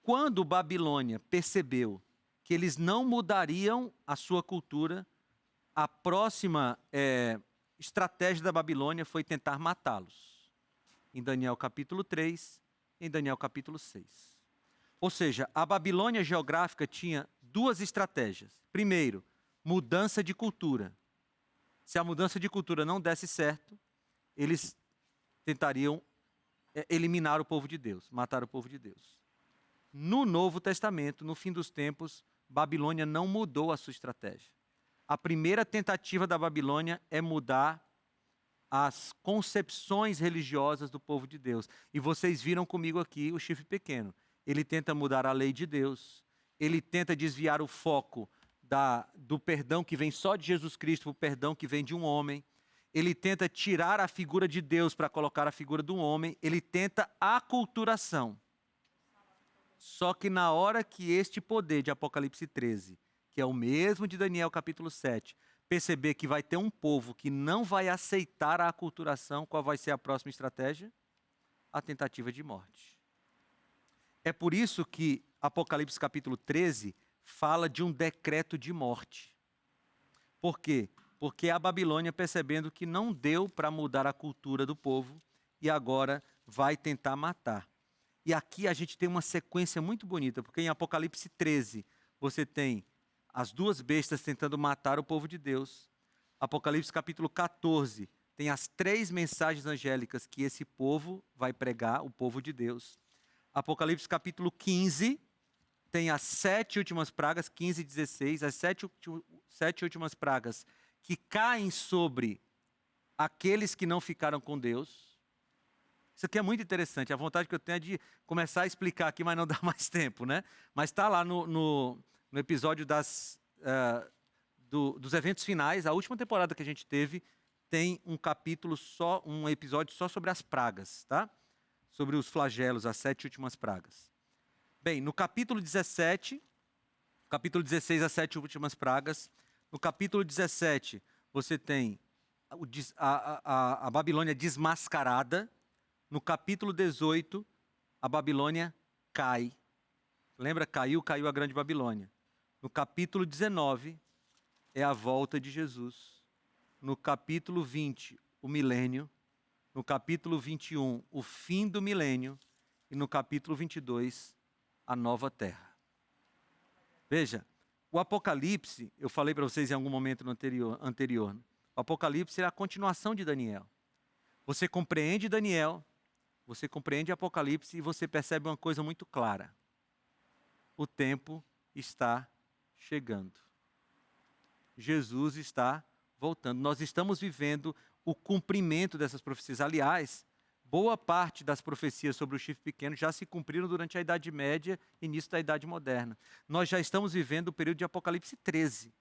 Quando Babilônia percebeu que eles não mudariam a sua cultura, a próxima estratégia da Babilônia foi tentar matá-los. Em Daniel capítulo 3, em Daniel capítulo 6. Ou seja, a Babilônia geográfica tinha 2 estratégias. Primeiro, mudança de cultura. Se a mudança de cultura não desse certo, eles tentariam eliminar o povo de Deus, matar o povo de Deus. No Novo Testamento, no fim dos tempos, Babilônia não mudou a sua estratégia. A primeira tentativa da Babilônia é mudar as concepções religiosas do povo de Deus. E vocês viram comigo aqui o chifre pequeno. Ele tenta mudar a lei de Deus, ele tenta desviar o foco do perdão que vem só de Jesus Cristo para o perdão que vem de um homem. Ele tenta tirar a figura de Deus para colocar a figura de um homem. Ele tenta aculturação. Só que na hora que este poder de Apocalipse 13, que é o mesmo de Daniel capítulo 7, perceber que vai ter um povo que não vai aceitar a aculturação, qual vai ser a próxima estratégia? A tentativa de morte. É por isso que Apocalipse capítulo 13 fala de um decreto de morte. Por quê? porque a Babilônia, percebendo que não deu para mudar a cultura do povo, e agora vai tentar matar. E aqui a gente tem uma sequência muito bonita, porque em Apocalipse 13 você tem as duas bestas tentando matar o povo de Deus. Apocalipse capítulo 14 tem as 3 mensagens angélicas que esse povo vai pregar, o povo de Deus. Apocalipse capítulo 15 tem as 7 últimas pragas, 15 e 16, as 7 últimas pragas que caem sobre aqueles que não ficaram com Deus. Isso aqui é muito interessante. A vontade que eu tenho é de começar a explicar aqui, mas não dá mais tempo, né? Mas está lá no episódio dos eventos finais, a última temporada que a gente teve, tem um episódio só sobre as pragas, tá? Sobre os flagelos, as 7 últimas pragas. Bem, no capítulo 17, capítulo 16, as 7 últimas pragas. No capítulo 17, você tem a Babilônia desmascarada. No capítulo 18, a Babilônia cai. Lembra? Caiu a grande Babilônia. No capítulo 19, é a volta de Jesus. No capítulo 20, o milênio. No capítulo 21, o fim do milênio. E no capítulo 22, a nova terra. Veja, o Apocalipse, eu falei para vocês em algum momento no anterior, o Apocalipse é a continuação de Daniel. Você compreende Daniel, você compreende Apocalipse e você percebe uma coisa muito clara. O tempo está chegando. Jesus está voltando. Nós estamos vivendo o cumprimento dessas profecias. Aliás, boa parte das profecias sobre o chifre pequeno já se cumpriram durante a Idade Média e início da Idade Moderna. Nós já estamos vivendo o período de Apocalipse 13,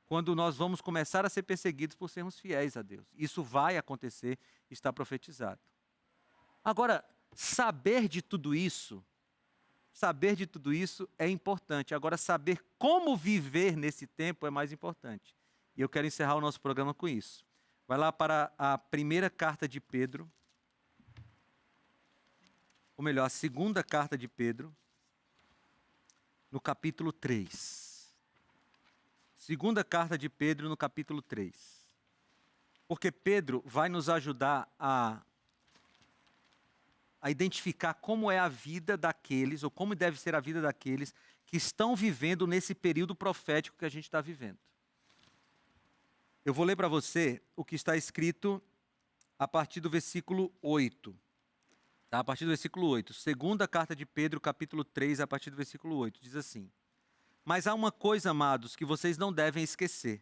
quando nós vamos começar a ser perseguidos por sermos fiéis a Deus. Isso vai acontecer, está profetizado. Agora, saber de tudo isso é importante. Agora, saber como viver nesse tempo é mais importante. E eu quero encerrar o nosso programa com isso. Vai lá para a primeira carta de Pedro, ou melhor, a segunda carta de Pedro, no capítulo 3. Segunda carta de Pedro, no capítulo 3. Porque Pedro vai nos ajudar a identificar como é a vida daqueles, ou como deve ser a vida daqueles que estão vivendo nesse período profético que a gente está vivendo. Eu vou ler para você o que está escrito a partir do versículo 8. Tá? A partir do versículo 8. Segunda carta de Pedro, capítulo 3, a partir do versículo 8. Diz assim: Mas há uma coisa, amados, que vocês não devem esquecer.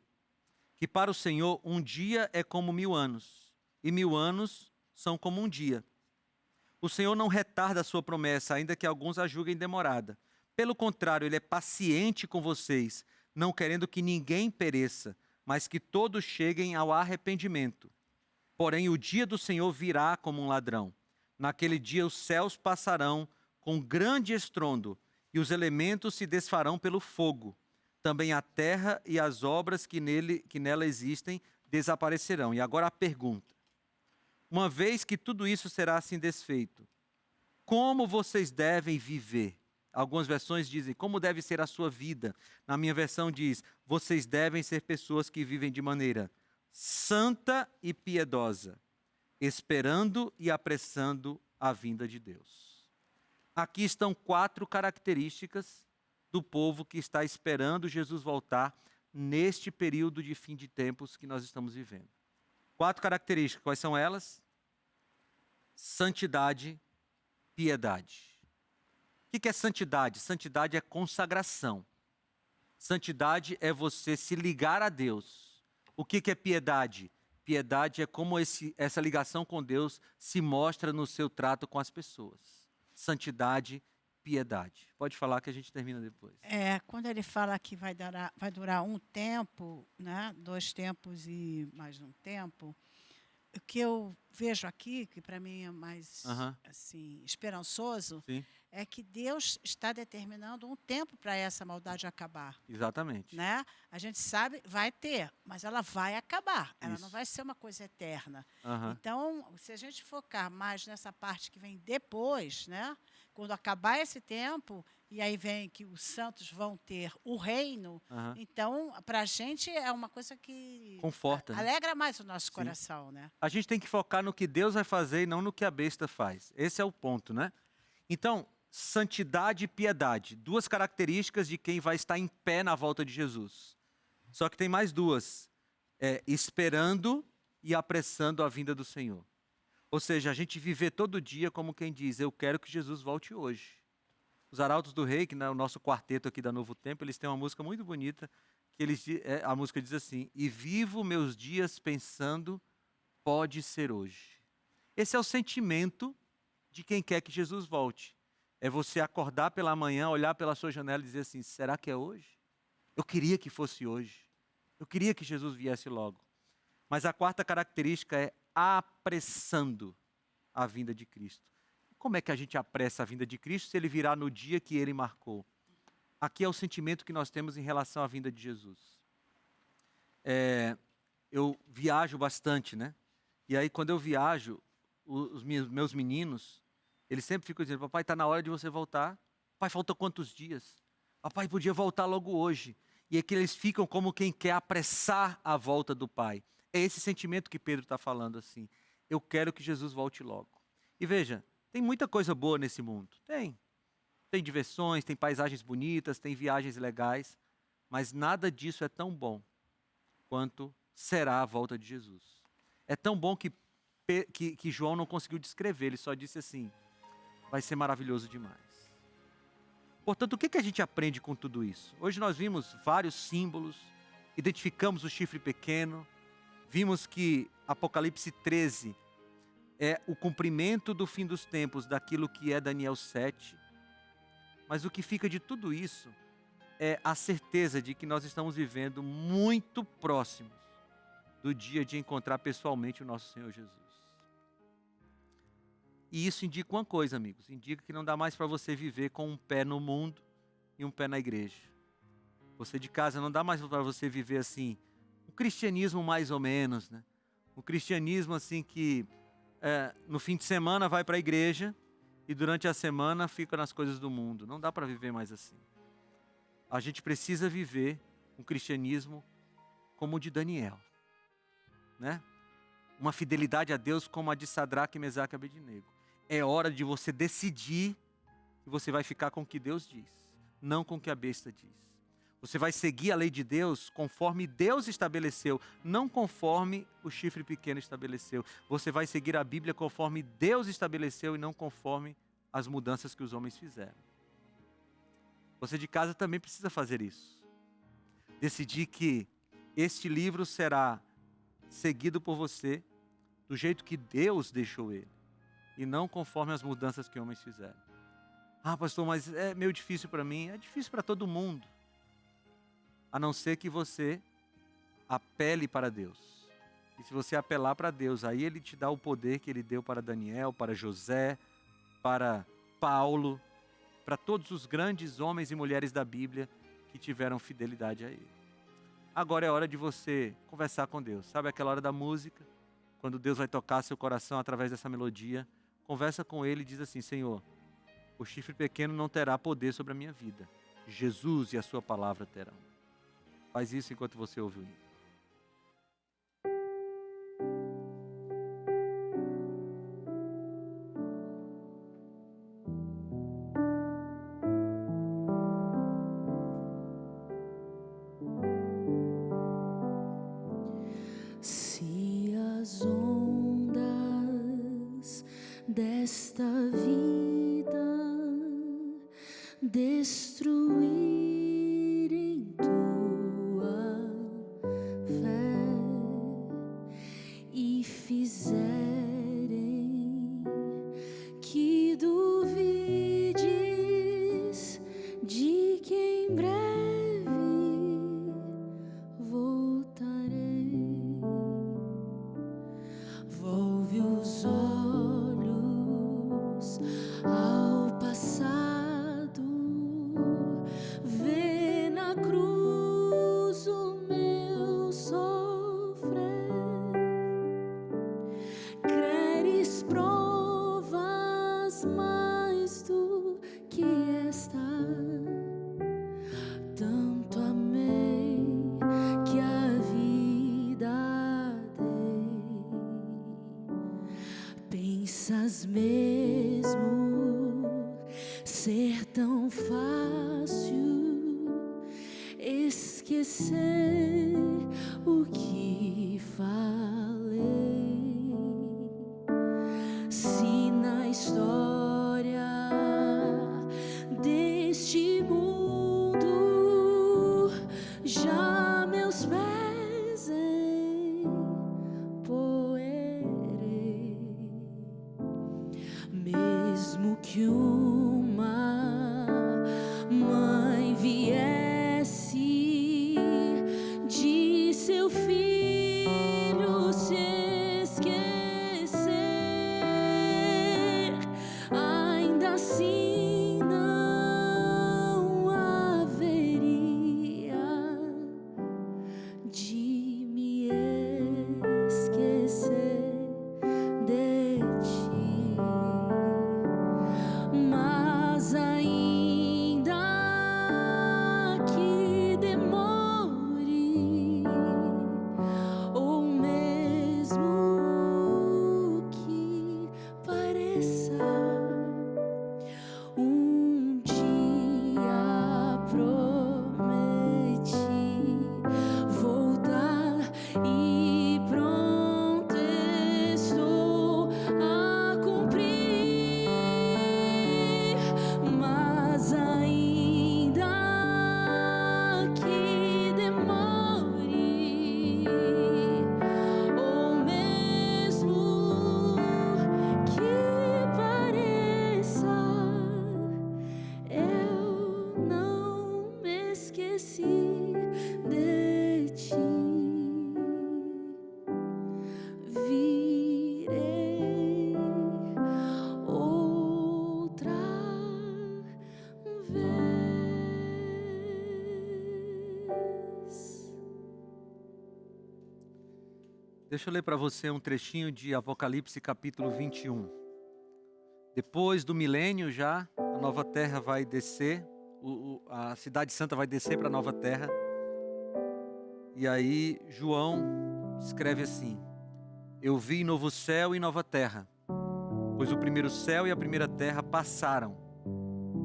Que para o Senhor um dia é como 1000 anos, e 1000 anos são como um dia. O Senhor não retarda a sua promessa, ainda que alguns a julguem demorada. Pelo contrário, Ele é paciente com vocês, não querendo que ninguém pereça, mas que todos cheguem ao arrependimento. Porém, o dia do Senhor virá como um ladrão. Naquele dia os céus passarão com grande estrondo, e os elementos se desfarão pelo fogo. Também a terra e as obras que nela existem desaparecerão. E agora a pergunta: uma vez que tudo isso será assim desfeito, como vocês devem viver? Algumas versões dizem, como deve ser a sua vida? Na minha versão diz, vocês devem ser pessoas que vivem de maneira santa e piedosa, esperando e apressando a vinda de Deus. Aqui estão 4 características do povo que está esperando Jesus voltar neste período de fim de tempos que nós estamos vivendo. 4 características, quais são elas? Santidade, piedade. O que é santidade? Santidade é consagração. Santidade é você se ligar a Deus. O que é piedade? Piedade é como essa ligação com Deus se mostra no seu trato com as pessoas. Santidade, piedade. Pode falar que a gente termina depois. Quando ele fala que vai durar um tempo, né, 2 tempos e mais um tempo, o que eu vejo aqui, que para mim é mais assim, esperançoso, Sim. É que Deus está determinando um tempo para essa maldade acabar. Exatamente. Né? A gente sabe, vai ter, mas ela vai acabar. Ela Isso. não vai ser uma coisa eterna. Aham. Então, se a gente focar mais nessa parte que vem depois, né, quando acabar esse tempo, e aí vem que os santos vão ter o reino, então, para a gente é uma coisa que conforta, alegra mais o nosso Sim. coração, né? A gente tem que focar no que Deus vai fazer e não no que a besta faz. Esse é o ponto, né? Então, santidade e piedade, 2 características de quem vai estar em pé na volta de Jesus. Só que tem mais 2, esperando e apressando a vinda do Senhor. Ou seja, a gente viver todo dia como quem diz, eu quero que Jesus volte hoje. Os Arautos do Rei, que é o nosso quarteto aqui da Novo Tempo, eles têm uma música muito bonita, que a música diz assim, e vivo meus dias pensando, pode ser hoje. Esse é o sentimento de quem quer que Jesus volte. É você acordar pela manhã, olhar pela sua janela e dizer assim, será que é hoje? Eu queria que fosse hoje. Eu queria que Jesus viesse logo. Mas a 4ª característica é apressando a vinda de Cristo. Como é que a gente apressa a vinda de Cristo se ele virá no dia que ele marcou? Aqui é o sentimento que nós temos em relação à vinda de Jesus. Eu viajo bastante, né? E aí, quando eu viajo, os meus meninos, eles sempre ficam dizendo, papai, está na hora de você voltar. Papai, falta quantos dias? Papai, podia voltar logo hoje. E é que eles ficam como quem quer apressar a volta do pai. É esse sentimento que Pedro está falando assim. Eu quero que Jesus volte logo. E veja, tem muita coisa boa nesse mundo. Tem. Tem diversões, tem paisagens bonitas, tem viagens legais. Mas nada disso é tão bom quanto será a volta de Jesus. É tão bom que João não conseguiu descrever. Ele só disse assim, vai ser maravilhoso demais. Portanto, o que a gente aprende com tudo isso? Hoje nós vimos vários símbolos, identificamos o chifre pequeno, vimos que Apocalipse 13 é o cumprimento do fim dos tempos daquilo que é Daniel 7. Mas o que fica de tudo isso é a certeza de que nós estamos vivendo muito próximos do dia de encontrar pessoalmente o nosso Senhor Jesus. E isso indica uma coisa, amigos, indica que não dá mais para você viver com um pé no mundo e um pé na igreja. Você de casa não dá mais para você viver assim, um cristianismo mais ou menos, né? Um cristianismo assim que no fim de semana vai para a igreja e durante a semana fica nas coisas do mundo. Não dá para viver mais assim. A gente precisa viver um cristianismo como o de Daniel, né? Uma fidelidade a Deus como a de Sadraque, Mesaque e Abednego. É hora de você decidir que você vai ficar com o que Deus diz, não com o que a besta diz. Você vai seguir a lei de Deus conforme Deus estabeleceu, não conforme o chifre pequeno estabeleceu. Você vai seguir a Bíblia conforme Deus estabeleceu e não conforme as mudanças que os homens fizeram. Você de casa também precisa fazer isso. Decidir que este livro será seguido por você do jeito que Deus deixou ele e não conforme as mudanças que homens fizeram. Ah, pastor, mas é meio difícil para mim. É difícil para todo mundo. A não ser que você apele para Deus. E se você apelar para Deus, aí ele te dá o poder que ele deu para Daniel, para José, para Paulo, para todos os grandes homens e mulheres da Bíblia que tiveram fidelidade a ele. Agora é hora de você conversar com Deus. Sabe aquela hora da música? Quando Deus vai tocar seu coração através dessa melodia, conversa com ele e diz assim, Senhor, o chifre pequeno não terá poder sobre a minha vida. Jesus e a sua palavra terão. Faz isso enquanto você ouve o hino. Se as ondas desta vida destruírem tua fé e fizerem que duvides de que em breve voltarei. Volve os olhos ao passado, ser tão fácil esquecer o que falei. Se na história deste mundo já meus pés empoeirei, mesmo que uma mãe viesse de seu filho se esquecer, ainda assim não haveria de me esquecer de ti. Mas ainda que demore, ou mesmo que pareça, um dia prometi voltar e pronto estou a cumprir. Mas ainda que demore, ou mesmo que pareça, eu não me esqueci de ti. Virei outra vez. Deixa eu ler para você um trechinho de Apocalipse capítulo 21. Depois do milênio já, a nova terra vai descer, a cidade santa vai descer para a nova terra. E aí João escreve assim: eu vi novo céu e nova terra, pois o primeiro céu e a primeira terra passaram,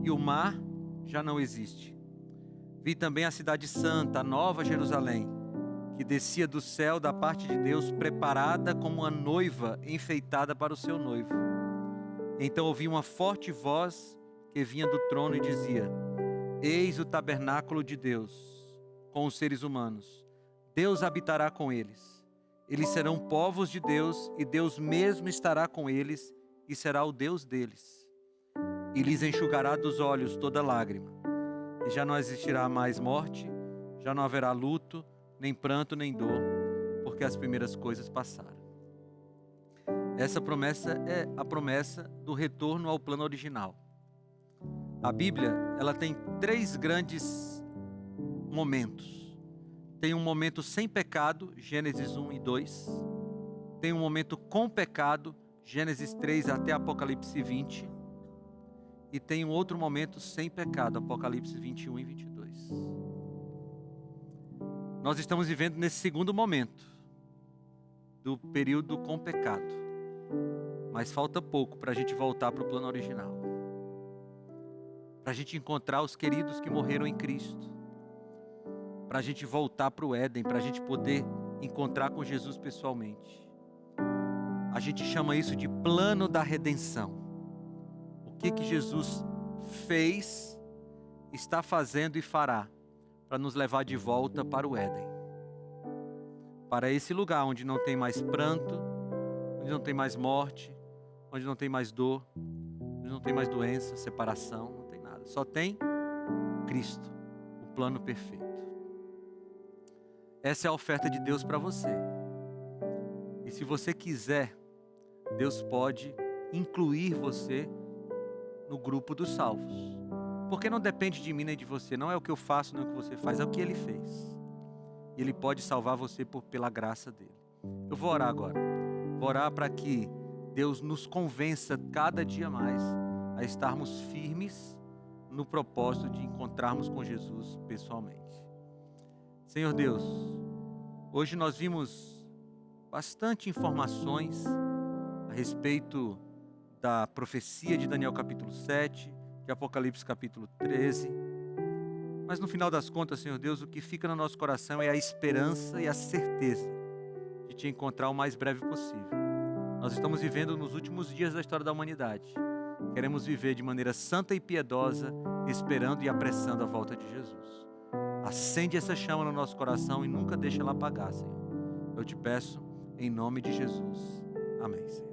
e o mar já não existe. Vi também a cidade santa, a nova Jerusalém, que descia do céu da parte de Deus, preparada como uma noiva enfeitada para o seu noivo. Então ouvi uma forte voz que vinha do trono e dizia: eis o tabernáculo de Deus com os seres humanos. Deus habitará com eles. Eles serão povos de Deus, e Deus mesmo estará com eles e será o Deus deles. E lhes enxugará dos olhos toda lágrima. E já não existirá mais morte, já não haverá luto, nem pranto, nem dor, porque as primeiras coisas passaram. Essa promessa é a promessa do retorno ao plano original. A Bíblia, ela tem 3 grandes momentos. Tem um momento sem pecado, Gênesis 1 e 2. Tem um momento com pecado, Gênesis 3 até Apocalipse 20. E tem um outro momento sem pecado, Apocalipse 21 e 22. Nós estamos vivendo nesse segundo momento do período com pecado. Mas falta pouco para a gente voltar para o plano original. Para a gente encontrar os queridos que morreram em Cristo. Para a gente voltar para o Éden, para a gente poder encontrar com Jesus pessoalmente. A gente chama isso de plano da redenção. O que Jesus fez, está fazendo e fará para nos levar de volta para o Éden. Para esse lugar onde não tem mais pranto, onde não tem mais morte, onde não tem mais dor, onde não tem mais doença, separação, não tem nada. Só tem Cristo, o plano perfeito. Essa é a oferta de Deus para você. E se você quiser, Deus pode incluir você no grupo dos salvos. Porque não depende de mim nem de você. Não é o que eu faço, nem o que você faz. É o que Ele fez. E Ele pode salvar você pela graça dEle. Eu vou orar agora. Vou orar para que Deus nos convença cada dia mais a estarmos firmes no propósito de encontrarmos com Jesus pessoalmente. Senhor Deus, hoje nós vimos bastante informações a respeito da profecia de Daniel capítulo 7, de Apocalipse capítulo 13. Mas no final das contas, Senhor Deus, o que fica no nosso coração é a esperança e a certeza de te encontrar o mais breve possível. Nós estamos vivendo nos últimos dias da história da humanidade. Queremos viver de maneira santa e piedosa, esperando e apressando a volta de Jesus. Acende essa chama no nosso coração e nunca deixa ela apagar, Senhor. Eu te peço, em nome de Jesus. Amém, Senhor.